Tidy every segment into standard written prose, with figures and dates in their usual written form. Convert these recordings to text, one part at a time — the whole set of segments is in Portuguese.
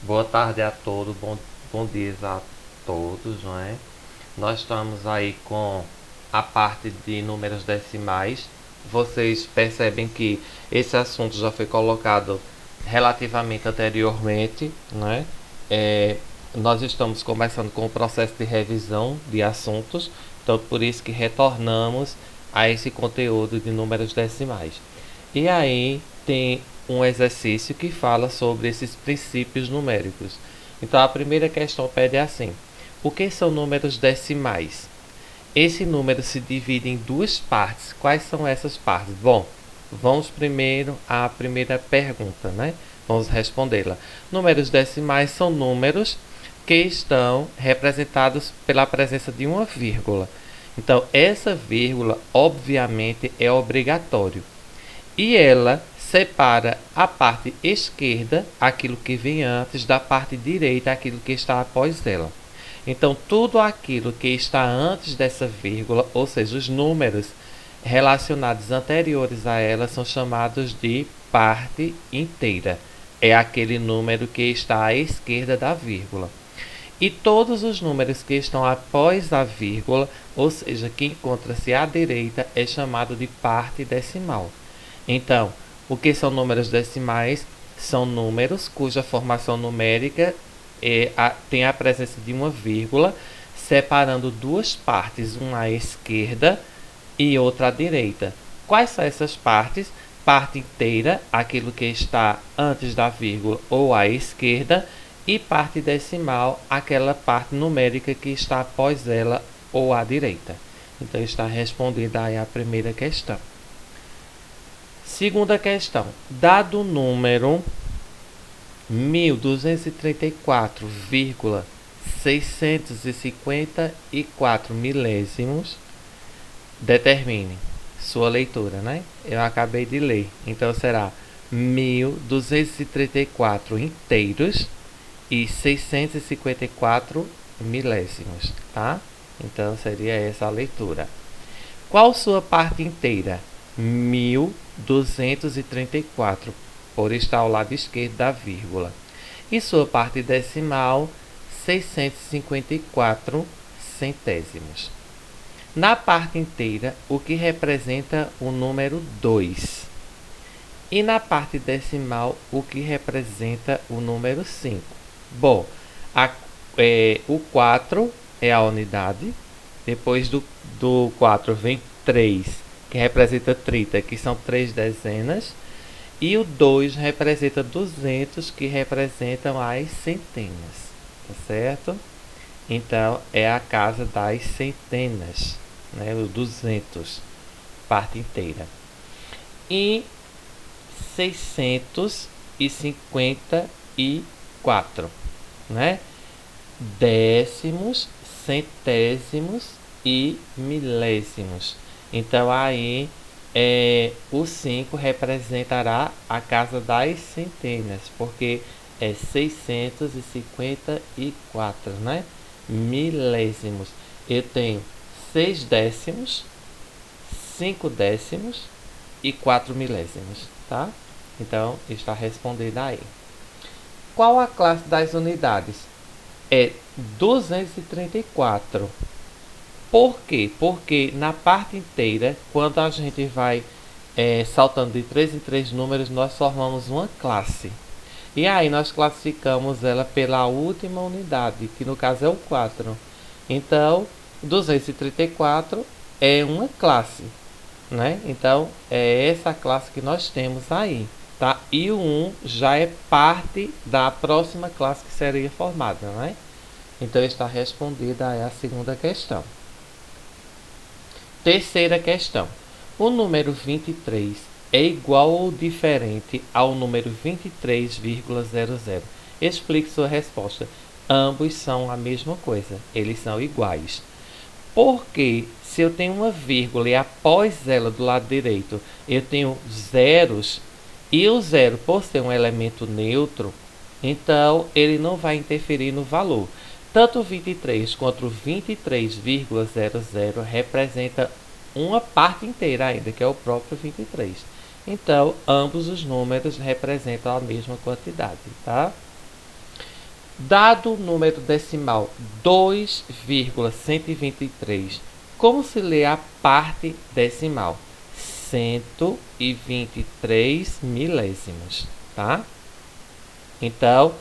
Boa tarde a todos, bom dia a todos, não é? Nós estamos aí com a parte de números decimais. Vocês percebem que esse assunto já foi colocado relativamente anteriormente, não é? É, Nós estamos começando com o processo de revisão de assuntos, então por isso que retornamos a esse conteúdo de números decimais. E aí tem um exercício que fala sobre esses princípios numéricos. Então a primeira questão pede assim: o que são números decimais? Esse número se divide em duas partes. Quais são essas partes? Bom, vamos primeiro à primeira pergunta, né? Vamos respondê-la. Números decimais são números que estão representados pela presença de uma vírgula. Então, essa vírgula, obviamente, é obrigatório. E ela separa a parte esquerda, aquilo que vem antes, da parte direita, aquilo que está após ela. Então, tudo aquilo que está antes dessa vírgula, ou seja, os números relacionados anteriores a ela, são chamados de parte inteira. É aquele número que está à esquerda da vírgula. E todos os números que estão após a vírgula, ou seja, que encontra-se à direita, é chamado de parte decimal. Então, o que são números decimais? São números cuja formação numérica tem a presença de uma vírgula, separando duas partes, uma à esquerda e outra à direita. Quais são essas partes? Parte inteira, aquilo que está antes da vírgula ou à esquerda, e parte decimal, aquela parte numérica que está após ela ou à direita. Então está respondida aí a primeira questão. Segunda questão: dado o número 1234,654 milésimos, determine sua leitura, né? Eu acabei de ler, então será 1234 inteiros e 654 milésimos, tá? Então seria essa a leitura. Qual sua parte inteira? 1234, por estar ao lado esquerdo da vírgula. E sua parte decimal, 654 centésimos. Na parte inteira, o que representa o número 2. E na parte decimal, o que representa o número 5. Bom, o 4 é a unidade. Depois do 4 vem 3, que representa 30, que são 3 dezenas. E o 2 representa 200, que representam as centenas. Tá certo? Então, é a casa das centenas, né? O 200, parte inteira. E 654, né? Décimos, centésimos e milésimos. Então aí o 5 representará a casa das centenas, porque é 654, né? Milésimos. Eu tenho 6 décimos, 5 décimos e 4 milésimos, tá? Então está respondida aí. Qual a classe das unidades? É 234. Por quê? Porque na parte inteira, quando a gente vai saltando de 3 em 3 números, nós formamos uma classe. E aí nós classificamos ela pela última unidade, que no caso é o 4. Então, 234 é uma classe, né? Então, é essa classe que nós temos aí, tá? E o 1 já é parte da próxima classe que seria formada, né? Então, está respondida a segunda questão. Terceira questão: o número 23 é igual ou diferente ao número 23,00? Explique sua resposta. Ambos são a mesma coisa, eles são iguais. Porque se eu tenho uma vírgula e após ela do lado direito eu tenho zeros, e o zero, por ser um elemento neutro, então ele não vai interferir no valor. Tanto o 23 quanto o 23,00 representa uma parte inteira ainda, que é o próprio 23. Então, ambos os números representam a mesma quantidade, tá? Dado o número decimal 2,123, como se lê a parte decimal? 123 milésimos, tá? Então,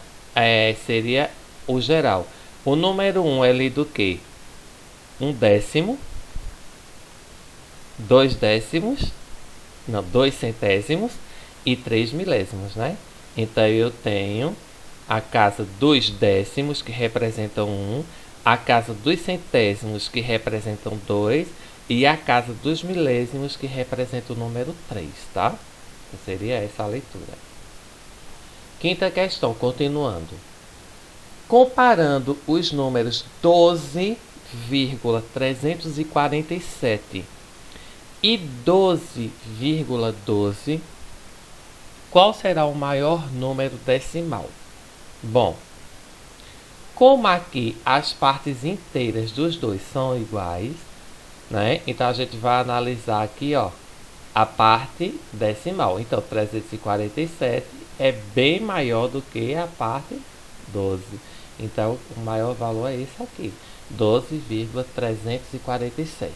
seria o geral. O número 1 é lido o quê? 1 décimo, 2 décimos, não, 2 centésimos e 3 milésimos, né? Então, eu tenho a casa dos décimos, que representam 1, a casa dos centésimos, que representam 2, e a casa dos milésimos, que representa o número 3, tá? Então, seria essa a leitura. Quinta questão, continuando. Comparando os números 12,347 e 12,12, qual será o maior número decimal? Bom, como aqui as partes inteiras dos dois são iguais, né? Então a gente vai analisar aqui, ó, a parte decimal. Então 347 é bem maior do que a parte 12. Então o maior valor é esse aqui, 12,347.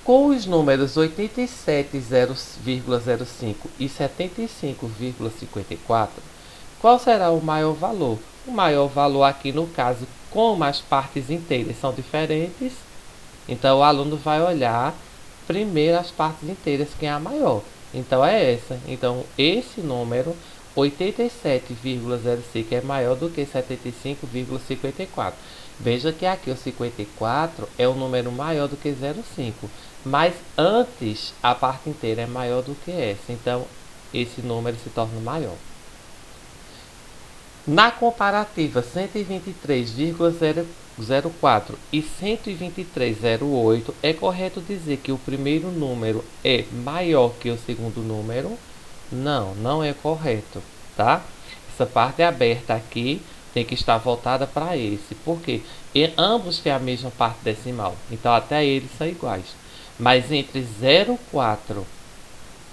Com os números 87,05 e 75,54, qual será o maior valor? O maior valor aqui no caso, como as partes inteiras são diferentes, então o aluno vai olhar primeiro as partes inteiras, quem é a maior. Então é essa. Então esse número 87,05 é maior do que 75,54. Veja que aqui o 54 é um número maior do que 0,5. Mas antes a parte inteira é maior do que essa. Então esse número se torna maior. Na comparativa 123,04 e 123,08, é correto dizer que o primeiro número é maior que o segundo número? Não, não é correto, tá? Essa parte aberta aqui tem que estar voltada para esse, porque ambos têm a mesma parte decimal, então até eles são iguais. Mas entre 0,4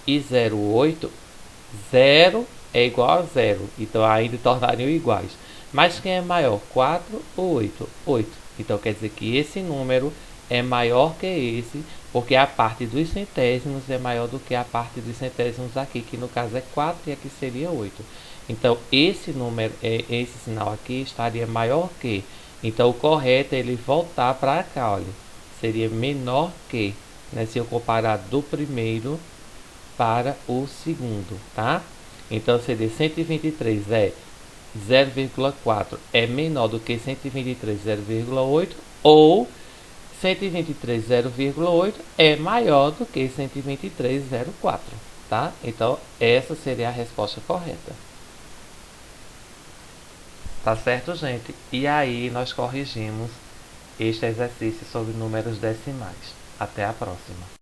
e 0,8, 0 é igual a 0, então ainda tornariam iguais. Mas quem é maior, 4 ou 8? 8. Então quer dizer que esse número é maior que esse, porque a parte dos centésimos é maior do que a parte dos centésimos aqui, que no caso é 4 e aqui seria 8. Então esse número, esse sinal aqui estaria maior que. Então o correto é ele voltar para cá, olha. Seria menor que, né, se eu comparar do primeiro para o segundo, tá? Então seria 123 é 0,4 é menor do que 123 0,8, ou 123 0,8 é maior do que 123 0,4, tá? Então essa seria a resposta correta. Tá certo, gente? E aí nós corrigimos este exercício sobre números decimais. Até a próxima.